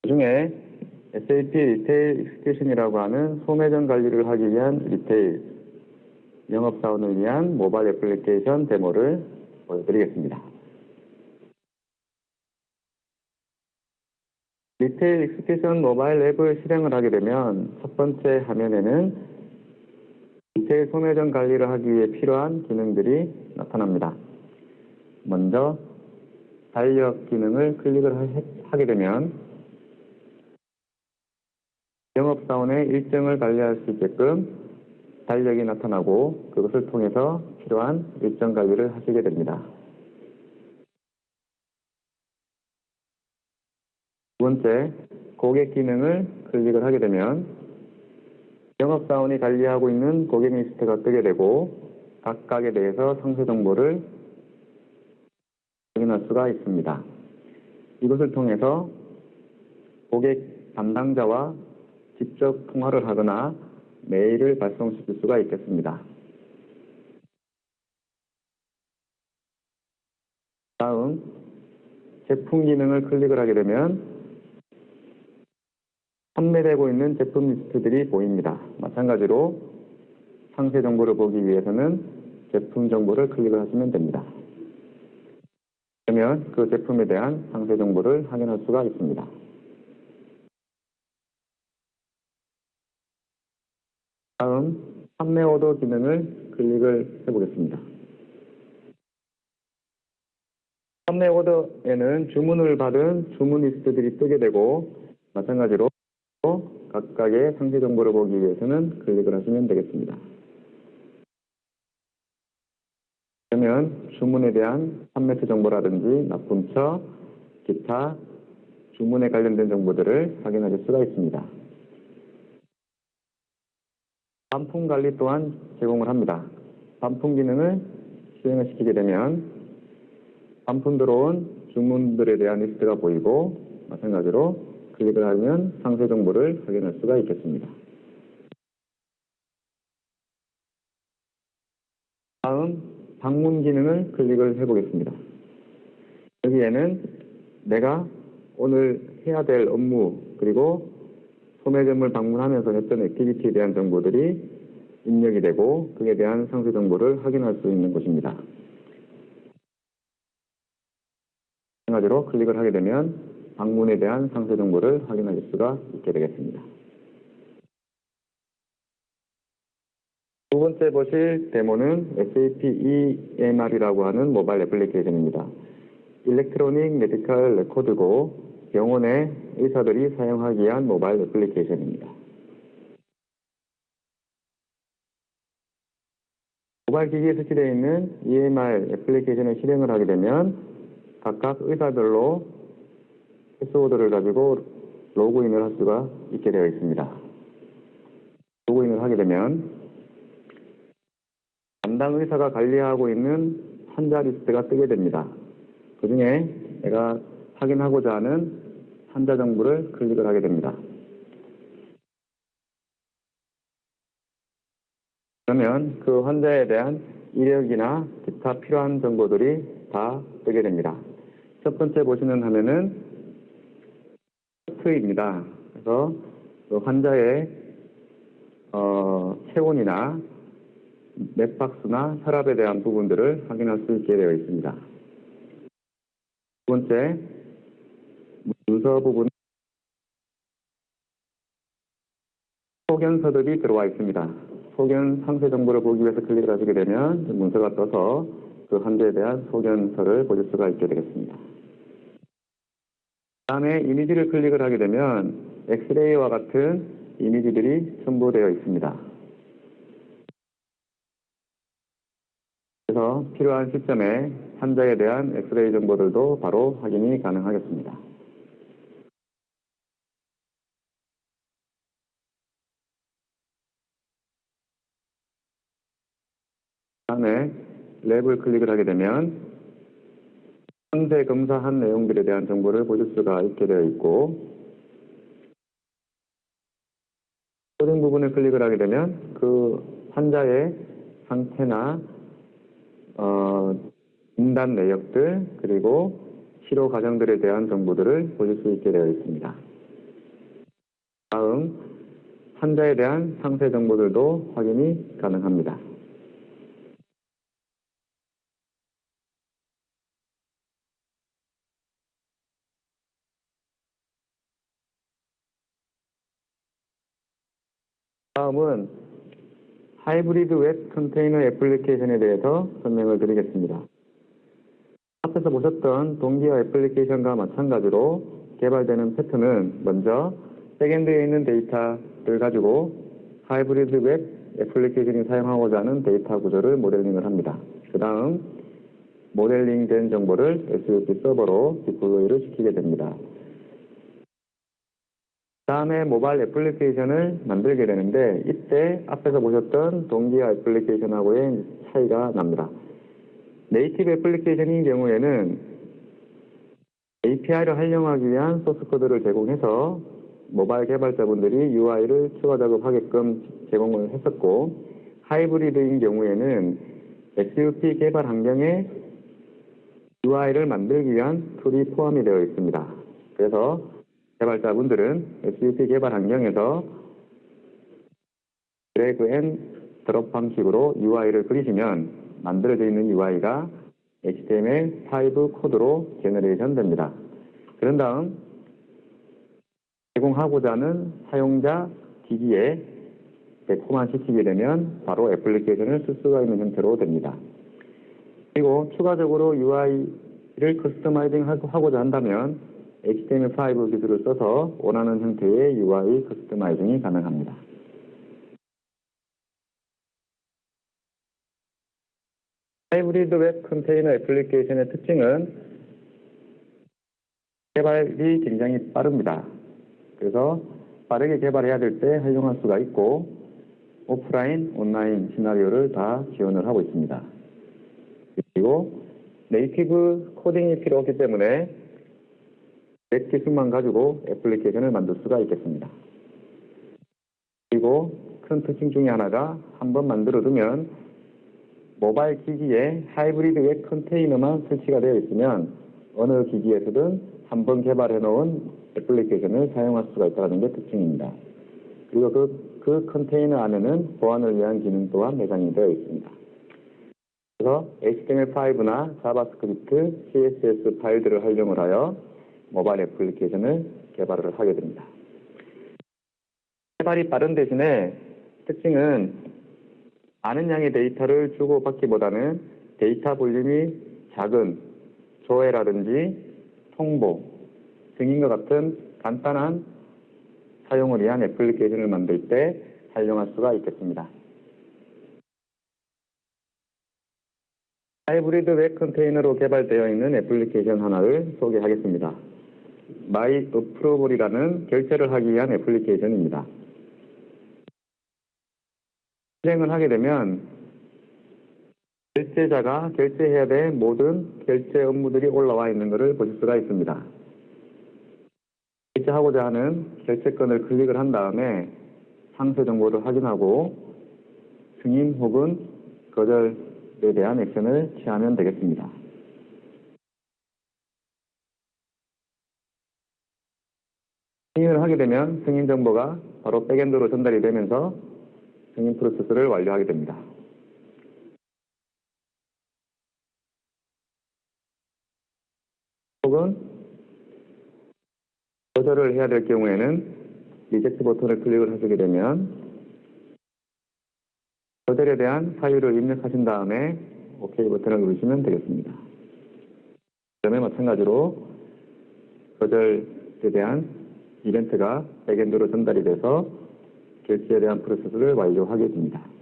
그중에 SAP 리테일 익스큐션이라고 하는 소매점 관리를 하기 위한 리테일 영업사원을 위한 모바일 애플리케이션 데모를 보여드리겠습니다. 리테일 익스큐션 모바일 앱을 실행을 하게 되면 첫 번째 화면에는 리테일 소매점 관리를 하기 위해 필요한 기능들이 나타납니다. 먼저 달력 기능을 클릭을 하게 되면 영업사원의 일정을 관리할 수 있게끔 달력이 나타나고 그것을 통해서 필요한 일정 관리를 하시게 됩니다. 두 번째, 고객 기능을 클릭을 하게 되면 영업사원이 관리하고 있는 고객 리스트가 뜨게 되고 각각에 대해서 상세 정보를 확인할 수가 있습니다. 이것을 통해서 고객 담당자와 직접 통화를 하거나 메일을 발송시킬 수가 있겠습니다. 다음, 제품 기능을 클릭을 하게 되면 판매되고 있는 제품 리스트들이 보입니다. 마찬가지로 상세 정보를 보기 위해서는 제품 정보를 클릭을 하시면 됩니다. 그러면 그 제품에 대한 상세 정보를 확인할 수가 있습니다. 다음, 판매 오더 기능을 클릭을 해보겠습니다. 판매 오더에는 주문을 받은 주문 리스트들이 뜨게 되고 마찬가지로 각각의 상세 정보를 보기 위해서는 클릭을 하시면 되겠습니다. 그러면 주문에 대한 판매처 정보라든지 납품처, 기타 주문에 관련된 정보들을 확인하실 수가 있습니다. 반품 관리 또한 제공을 합니다. 반품 기능을 실행을 시키게 되면 반품 들어온 주문들에 대한 리스트가 보이고 마찬가지로 클릭을 하면 상세 정보를 확인할 수가 있겠습니다. 다음, 방문 기능을 클릭을 해보겠습니다. 여기에는 내가 오늘 해야 될 업무 그리고 소매점을 방문하면서 했던 액티비티에 대한 정보들이 입력이 되고 그에 대한 상세 정보를 확인할 수 있는 곳입니다. 마찬가지로 클릭을 하게 되면 방문에 대한 상세 정보를 확인할 수가 있게 되겠습니다. 두 번째 보실 데모는 SAP EMR이라고 하는 모바일 애플리케이션입니다. 일렉트로닉 메디컬 레코드고 병원의 의사들이 사용하기 위한 모바일 애플리케이션입니다. 모바일 기기에 설치되어 있는 EMR 애플리케이션을 실행을 하게 되면 각각 의사별로 패스워드를 가지고 로그인을 할 수가 있게 되어 있습니다. 로그인을 하게 되면 담당 의사가 관리하고 있는 환자 리스트가 뜨게 됩니다. 그 중에 내가 확인하고자 하는 환자 정보를 클릭을 하게 됩니다. 그러면 그 환자에 대한 이력이나 기타 필요한 정보들이 다 뜨게 됩니다. 첫 번째 보시는 화면은 차트입니다. 그래서 그 환자의 체온이나 脈박스나 혈압에 대한 부분들을 확인할 수 있게 되어 있습니다. 두 번째, 문서 부분 소견서들이 들어와 있습니다. 소견 상세 정보를 보기 위해서 클릭을 하시게 되면 문서가 떠서 그 환자에 대한 소견서를 보실 수가 있게 되겠습니다. 다음에 이미지를 클릭을 하게 되면 엑스레이와 같은 이미지들이 첨부되어 있습니다. 그래서 필요한 시점에 환자에 대한 엑스레이 정보들도 바로 확인이 가능하겠습니다. 다음에 랩을 클릭을 하게 되면 현재 검사한 내용들에 대한 정보를 보실 수가 있게 되어 있고 코딩 부분을 클릭을 하게 되면 그 환자의 상태나 진단 내역들 그리고 치료 과정들에 대한 정보들을 보실 수 있게 되어 있습니다. 다음 환자에 대한 상세 정보들도 확인이 가능합니다. 다음은 하이브리드 웹 컨테이너 애플리케이션에 대해서 설명을 드리겠습니다. 앞에서 보셨던 동기화 애플리케이션과 마찬가지로 개발되는 패턴은 먼저 백엔드에 있는 데이터를 가지고 하이브리드 웹 애플리케이션이 사용하고자 하는 데이터 구조를 모델링을 합니다. 그 다음 모델링된 정보를 SUP 서버로 디플로이를 시키게 됩니다. 다음에 모바일 애플리케이션을 만들게 되는데 이때 앞에서 보셨던 동기화 애플리케이션하고의 차이가 납니다. 네이티브 애플리케이션인 경우에는 API를 활용하기 위한 소스코드를 제공해서 모바일 개발자분들이 UI를 추가 작업하게끔 제공을 했었고, 하이브리드인 경우에는 SUP 개발 환경에 UI를 만들기 위한 툴이 포함이 되어 있습니다. 그래서 개발자분들은 SUP 개발 환경에서 드래그 앤 드롭 방식으로 UI를 그리시면 만들어져 있는 UI가 HTML5 코드로 제너레이션 됩니다. 그런 다음 제공하고자 하는 사용자 기기에 배포만 시키게 되면 바로 애플리케이션을 쓸 수가 있는 형태로 됩니다. 그리고 추가적으로 UI를 커스터마이징 하고자 한다면 HTML5 기술을 써서 원하는 형태의 UI 커스터마이징이 가능합니다. 하이브리드 웹 컨테이너 애플리케이션의 특징은 개발이 굉장히 빠릅니다. 그래서 빠르게 개발해야 될 때 활용할 수가 있고 오프라인, 온라인 시나리오를 다 지원을 하고 있습니다. 그리고 네이티브 코딩이 필요 없기 때문에 웹 기술만 가지고 애플리케이션을 만들 수가 있겠습니다. 그리고 큰 특징 중에 하나가 한번 만들어두면 모바일 기기에 하이브리드 웹 컨테이너만 설치가 되어 있으면 어느 기기에서든 한번 개발해 놓은 애플리케이션을 사용할 수가 있다는 게 특징입니다. 그리고 그 컨테이너 안에는 보안을 위한 기능 또한 내장이 되어 있습니다. 그래서 HTML5나 자바스크립트, CSS 파일들을 활용을 하여 모바일 애플리케이션을 개발을 하게 됩니다. 개발이 빠른 대신에 특징은 많은 양의 데이터를 주고받기보다는 데이터 볼륨이 작은 조회라든지 통보, 승인과 같은 간단한 사용을 위한 애플리케이션을 만들 때 활용할 수가 있겠습니다. 하이브리드 웹 컨테이너로 개발되어 있는 애플리케이션 하나를 소개하겠습니다. 마이 어프로벌이라는 결제를 하기 위한 애플리케이션입니다. 실행을 하게 되면 결제자가 결제해야 될 모든 결제 업무들이 올라와 있는 것을 보실 수가 있습니다. 결제하고자 하는 결제권을 클릭을 한 다음에 상세 정보를 확인하고 승인 혹은 거절에 대한 액션을 취하면 되겠습니다. 승인을 하게 되면 승인 정보가 바로 백엔드로 전달이 되면서 승인 프로세스를 완료하게 됩니다. 혹은 거절을 해야 될 경우에는 리젝트 버튼을 클릭을 하시게 되면 거절에 대한 사유를 입력하신 다음에 OK 버튼을 누르시면 되겠습니다. 그다음에 마찬가지로 거절에 대한 이벤트가 백엔드로 전달이 돼서 결제에 대한 프로세스를 완료하게 됩니다.